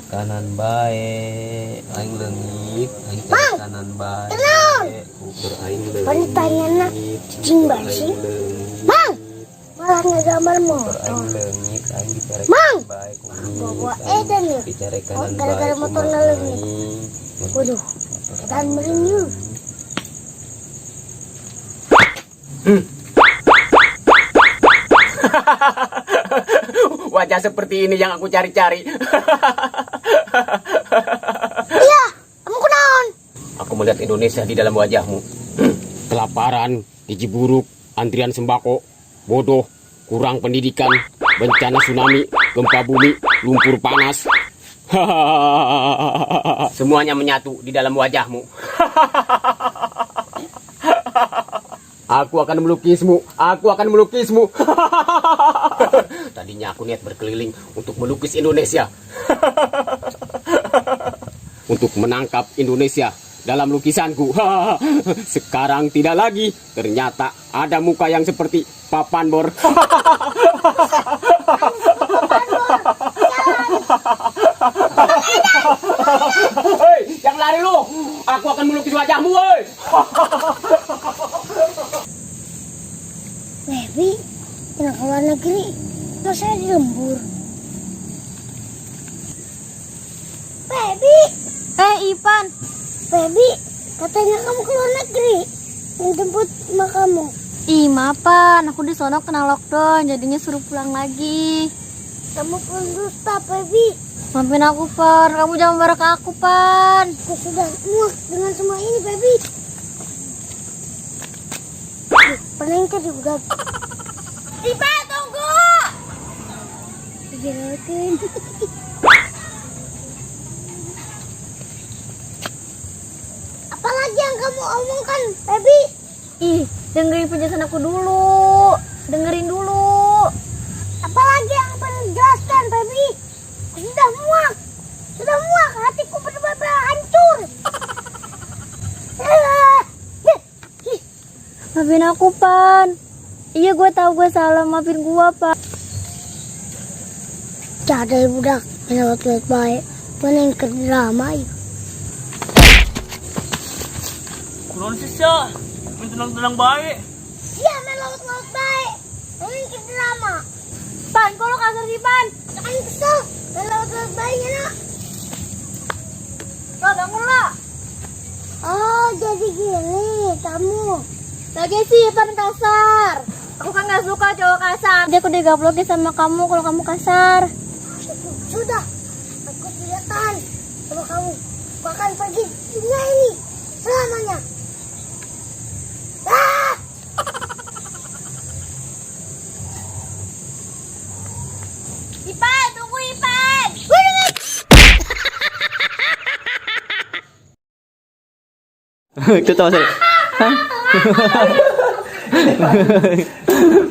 kanan baik, aing leungit, aing kanan baik. Ukur aing leungit. Pertanyaan cicing basi. Mang, malah ngegambar motor. Aing leungit, aing bicara baik. Bawa edan ya. Bicara kanan baik. Gara-gara motor leungit. Waduh, dan merinyu. Wajah seperti ini yang aku cari-cari. Iya, kamu kenaon? Aku melihat Indonesia di dalam wajahmu. Kelaparan, gizi buruk, antrian sembako, bodoh, kurang pendidikan, bencana tsunami, gempa bumi, lumpur panas. Semuanya menyatu di dalam wajahmu. Aku akan melukismu. Aku akan melukismu. Tadinya aku niat berkeliling untuk melukis Indonesia. Untuk menangkap Indonesia dalam lukisanku. Sekarang tidak lagi. Ternyata ada muka yang seperti papan bor. Hei, jangan lari lu. Aku akan melukis wajahmu, woi. Baby, pernah ke luar negeri, terus saya di lembur. Baby, Ipan. Baby, katanya kamu ke luar negeri, yang jemput emak kamu. Ih, maafan, aku di sono kena lockdown, jadinya suruh pulang lagi. Kamu pendusta, Baby. Maafin aku, Pan. Kamu jangan marah ke aku, Pan. Aku sudah muak dengan semua ini, Baby. Pernah tadi udah. Ipan, tunggu. Gerakin. Apalagi yang kamu omongkan, Baby? Ih, dengerin penjelasan aku dulu. Dengerin dulu. Apalagi yang perlu jelaskan, Baby? Sudah muak, hatiku benar-benar hancur. Maafin aku, Pan. Iya, gue tahu gue salah. Maafin gue, Pan. Cadai budak, melewat baik. Mana ke drama ya? Kurang sisa, tenang-tenang baik. Iya, melewat baik. Mana ke drama? Pan, kok lo kasar sih, Pan? Jangan kesel, melewat baiknya nak. Lo bangun lo. Oh, jadi gini kamu. Lagi sih, Pan kasar. Aku kan gak suka cowok kasar. Jadi aku digablokin sama kamu kalau kamu kasar. Sudah, aku tidak tahan sama kamu. Aku akan pergi dunia ini selamanya. Ah! Ipan, tunggu Ipan. Itu tahu saya.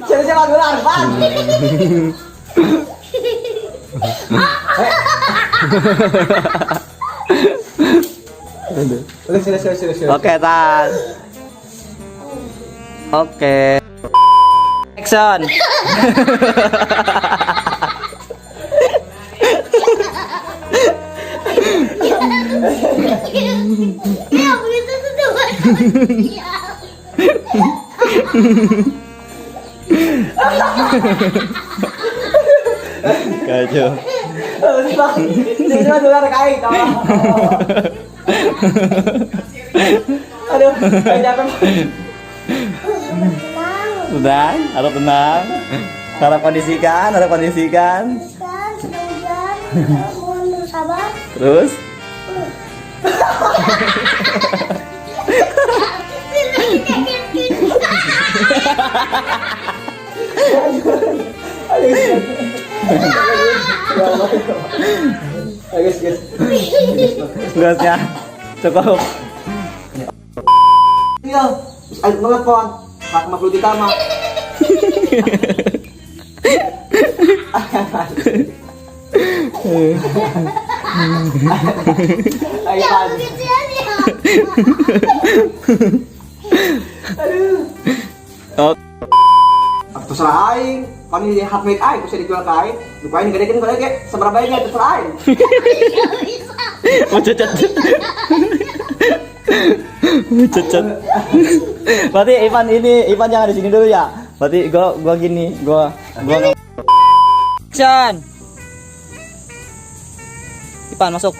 Siapa gelar, Pak? Oke, Tas. Oke. Action. Ya begitu sudah Kacau. Ini gelar kain, tolong. Aduh, kayak jatuh. Sudah, harap tenang. Harap kondisikan. mohon bersabar. Terus. Gasnya cukup. Tinggal, ayo telepon. 50 juta mah. Ayo Pak. Oh. Terserah aing. Kami di handmade ay, bisa dijual ke ay. Lupain gede-gede kalau kayak seberapa banyak terserah ay. Oh cacat. Cacat. Berarti Ivan jangan di sini dulu ya. Berarti gua gini, gua action. Ivan masuk.